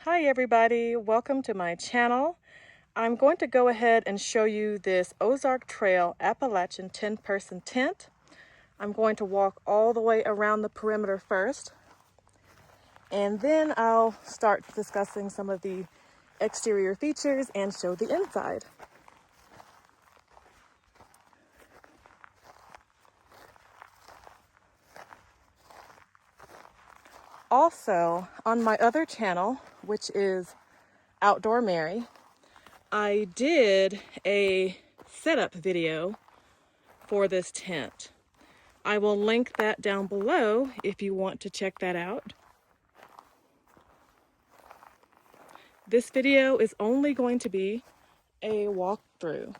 Hi everybody, welcome to my channel. I'm going to go ahead and show you this Ozark Trail Appalachian 10-person tent. I'm going to walk all the way around the perimeter first, and then I'll start discussing some of the exterior features and show the inside. Also, on my other channel, which is Outdoor Mary, I did a setup video for this tent. I will link that down below if you want to check that out. This video is only going to be a walkthrough.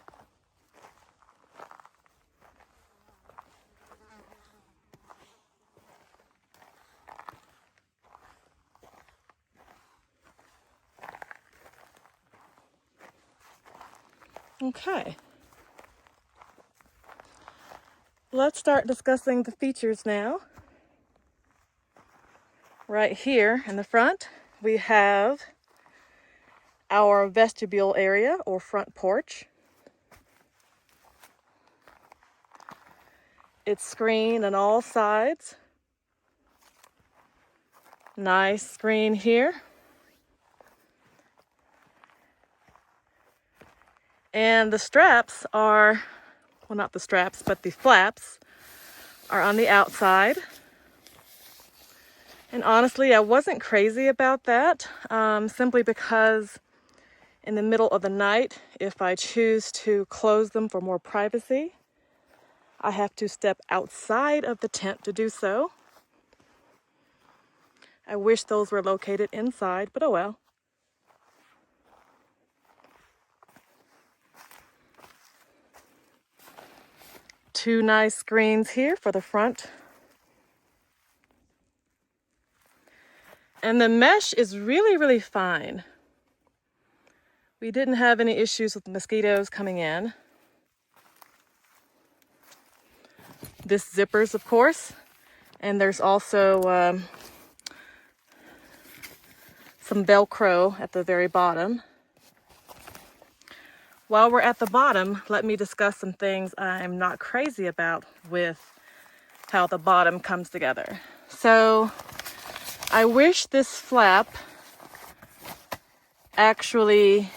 Okay. Let's start discussing the features now. Right here in the front, we have our vestibule area or front porch. It's screened on all sides. Nice screen here. And the straps are, well, not the straps, but the flaps are on the outside. And honestly, I wasn't crazy about that, simply because in the middle of the night, if I choose to close them for more privacy, I have to step outside of the tent to do so. I wish those were located inside, but oh well. Two nice screens here for the front. And the mesh is really fine. We didn't have any issues with mosquitoes coming in. This zippers, of course, and there's also some Velcro at the very bottom. While we're at the bottom, let me discuss some things I'm not crazy about with how the bottom comes together. So I wish this flap actually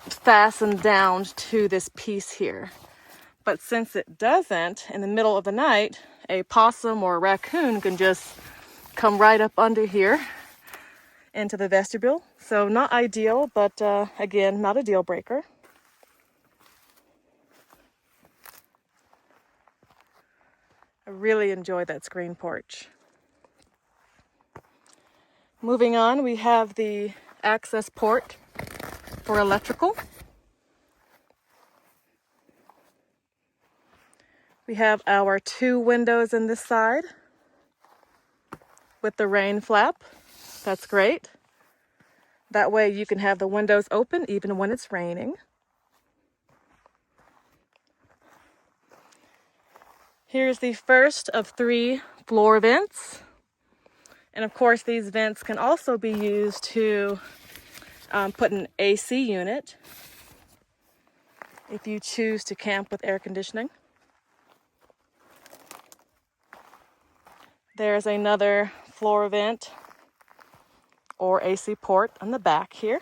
fastened down to this piece here. But since it doesn't, in the middle of the night, a possum or a raccoon can just come right up under here into the vestibule. So not ideal, but again, not a deal breaker. I really enjoy that screen porch. Moving on, we have the access port for electrical. We have our two windows in this side with the rain flap. That's great. That way you can have the windows open even when it's raining. Here's the first of 3 floor vents. And of course, these vents can also be used to put an AC unit if you choose to camp with air conditioning. There's another floor vent or AC port on the back here.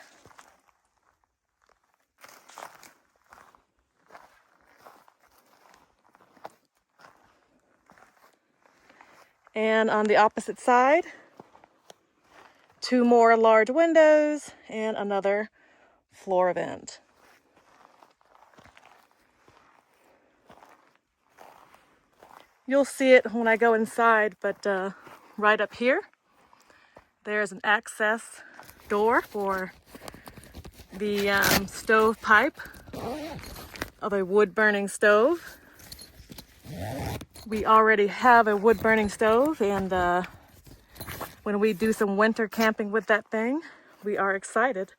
And on the opposite side, 2 more large windows and another floor vent. You'll see it when I go inside, but right up here, there's an access door for the stove pipe of a wood-burning stove. We already have a wood-burning stove, and when we do some winter camping with that thing, we are excited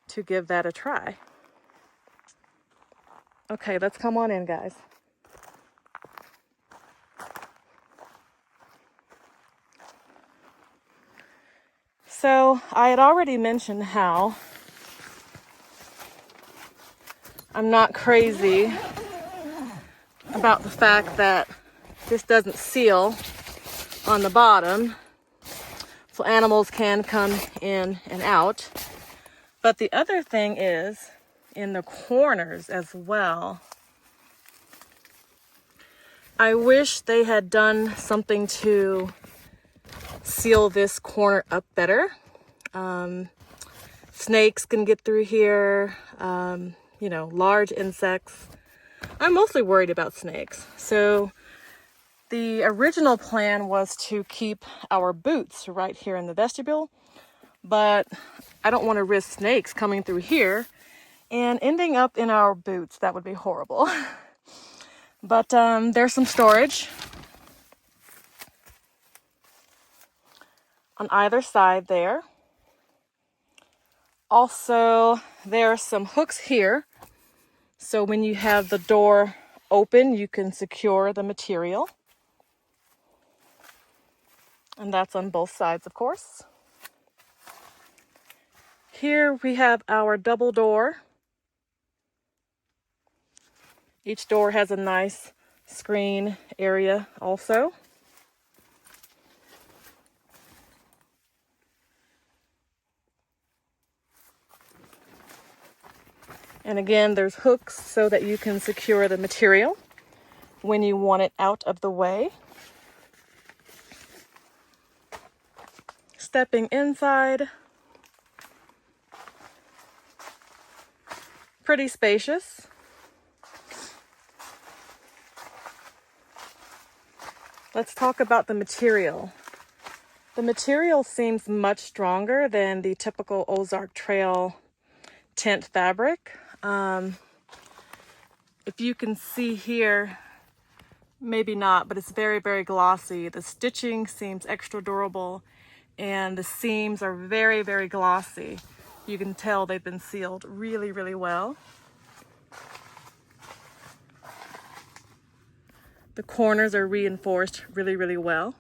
to give that a try. Okay, let's come on in, guys. So I had already mentioned how I'm not crazy about the fact that this doesn't seal on the bottom, so animals can come in and out. But the other thing is in the corners as well. I wish they had done something to seal this corner up better. Snakes can get through here, large insects. I'm mostly worried about snakes. So the original plan was to keep our boots right here in the vestibule, but I don't want to risk snakes coming through here and ending up in our boots. That would be horrible. But there's some storage on either side there. Also, there are some hooks here. So when you have the door open, you can secure the material. And that's on both sides, of course. Here we have our double door. Each door has a nice screen area also. And again, there's hooks so that you can secure the material when you want it out of the way. Stepping inside, pretty spacious. Let's talk about the material. The material seems much stronger than the typical Ozark Trail tent fabric. If you can see here, maybe not, but it's very, very glossy. The stitching seems extra durable, and the seams are very, very glossy. You can tell they've been sealed really, really well. The corners are reinforced really, really well.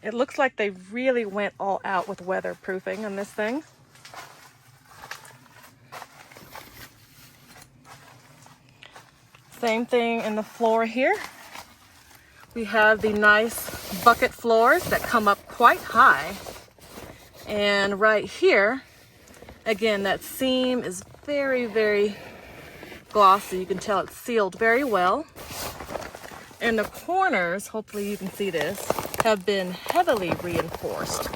It looks like they really went all out with weatherproofing on this thing. Same thing in the floor here. We have the nice bucket floors that come up quite high. And right here, again, that seam is very, very glossy. You can tell it's sealed very well. And the corners, hopefully you can see this, have been heavily reinforced.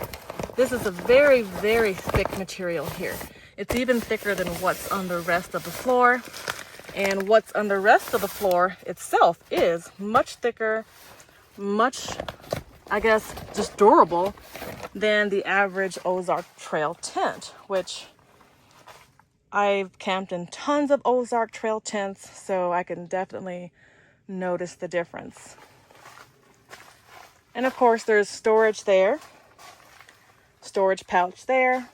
This is a very, very thick material here. It's even thicker than what's on the rest of the floor. And what's on the rest of the floor itself is much thicker, much, I guess, just durable than the average Ozark Trail tent, which I've camped in tons of Ozark Trail tents, so I can definitely notice the difference. And of course, there's storage there, storage pouch there,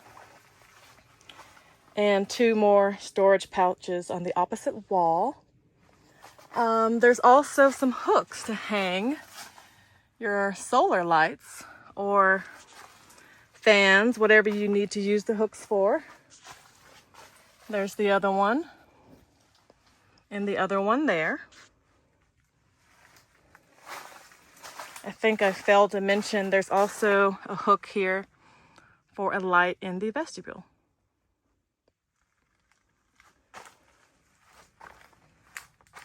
and 2 more storage pouches on the opposite wall. There's also some hooks to hang your solar lights or fans, whatever you need to use the hooks for. There's the other one, and the other one there. I think I failed to mention there's also a hook here for a light in the vestibule.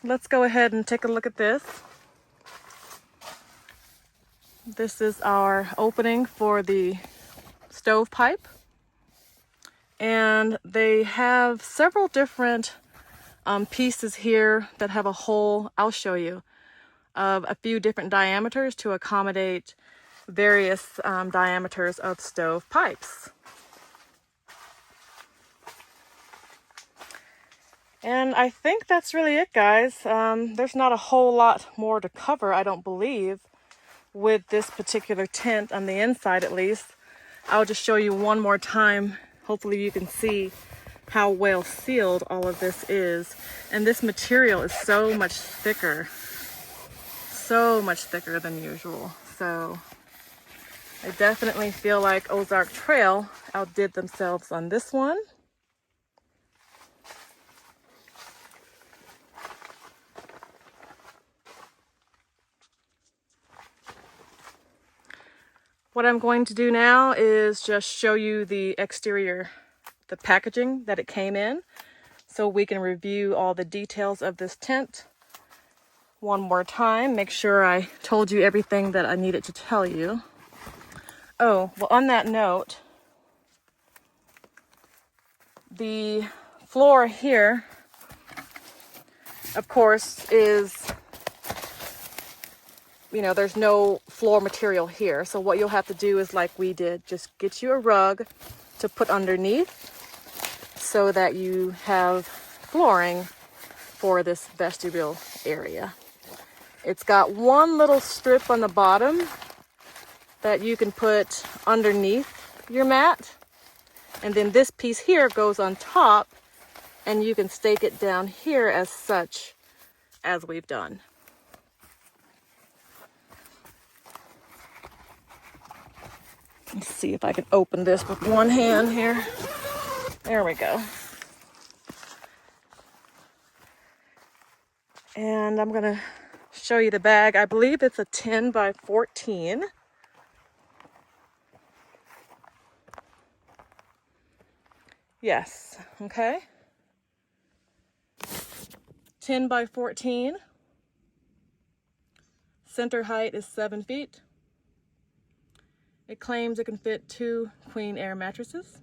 Let's go ahead and take a look at this. This is our opening for the stovepipe. And they have several different pieces here that have a hole, I'll show you, of a few different diameters to accommodate various diameters of stove pipes. And I think that's really it, guys. There's not a whole lot more to cover, I don't believe, with this particular tent on the inside at least. I'll just show you one more time. Hopefully you can see how well sealed all of this is. And this material is so much thicker than usual. So I definitely feel like Ozark Trail outdid themselves on this one. What I'm going to do now is just show you the exterior, the packaging that it came in, so we can review all the details of this tent one more time. Make sure I told you everything that I needed to tell you. Oh, well, on that note, the floor here, of course, is, you know, there's no floor material here. So what you'll have to do is like we did, just get you a rug to put underneath so that you have flooring for this vestibule area. It's got one little strip on the bottom that you can put underneath your mat. And then this piece here goes on top, and you can stake it down here as such as we've done. Let's see if I can open this with one hand here. There we go. And I'm gonna show you the bag. I believe it's a 10 by 14. Yes, okay. 10 by 14. Center height is 7 feet. It claims it can fit 2 queen air mattresses.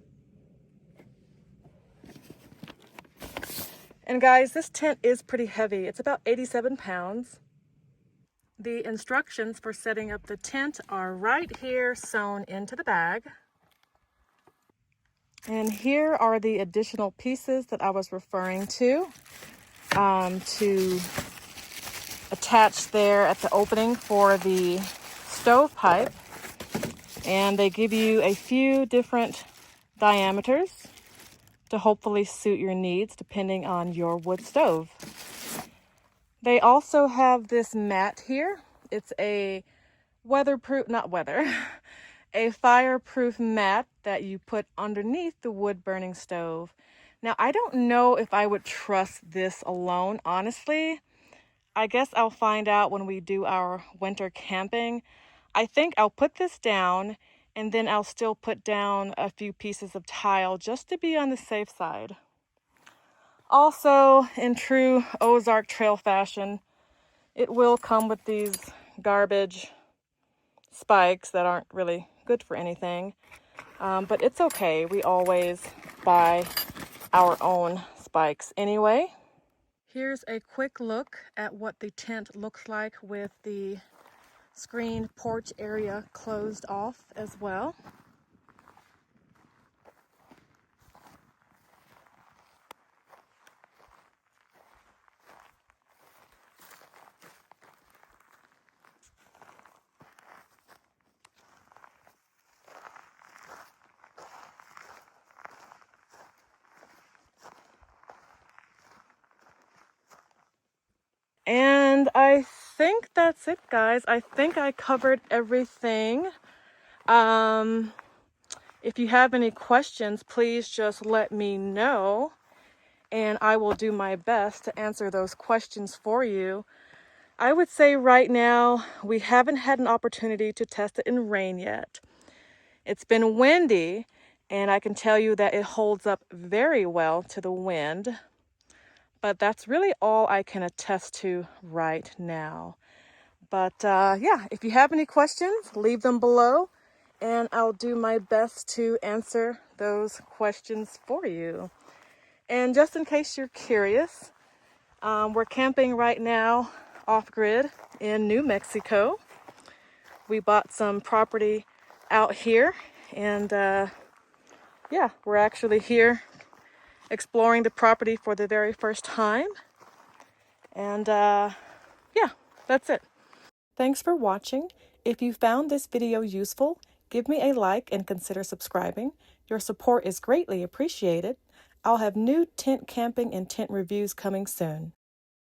And guys, this tent is pretty heavy. It's about 87 pounds. The instructions for setting up the tent are right here sewn into the bag. And here are the additional pieces that I was referring to attach there at the opening for the stovepipe. And they give you a few different diameters to hopefully suit your needs depending on your wood stove. They also have this mat here. It's a a fireproof mat that you put underneath the wood burning stove. Now, I don't know if I would trust this alone, honestly. I guess I'll find out when we do our winter camping. I think I'll put this down, and then I'll still put down a few pieces of tile just to be on the safe side. Also, in true Ozark Trail fashion, it will come with these garbage spikes that aren't really good for anything. But it's okay. We always buy our own spikes anyway. Here's a quick look at what the tent looks like with the screened porch area closed off as well. And I think that's it, guys. I think I covered everything. If you have any questions, please just let me know, and I will do my best to answer those questions for you. I would say right now, we haven't had an opportunity to test it in rain yet. It's been windy, and I can tell you that it holds up very well to the wind. But that's really all I can attest to right now. But yeah, if you have any questions, leave them below, and I'll do my best to answer those questions for you. And just in case you're curious, we're camping right now off-grid in New Mexico. We bought some property out here, and yeah, we're actually here exploring the property for the very first time. And yeah, that's it. Thanks for watching. If you found this video useful, give me a like and consider subscribing. Your support is greatly appreciated. I'll have new tent camping and tent reviews coming soon.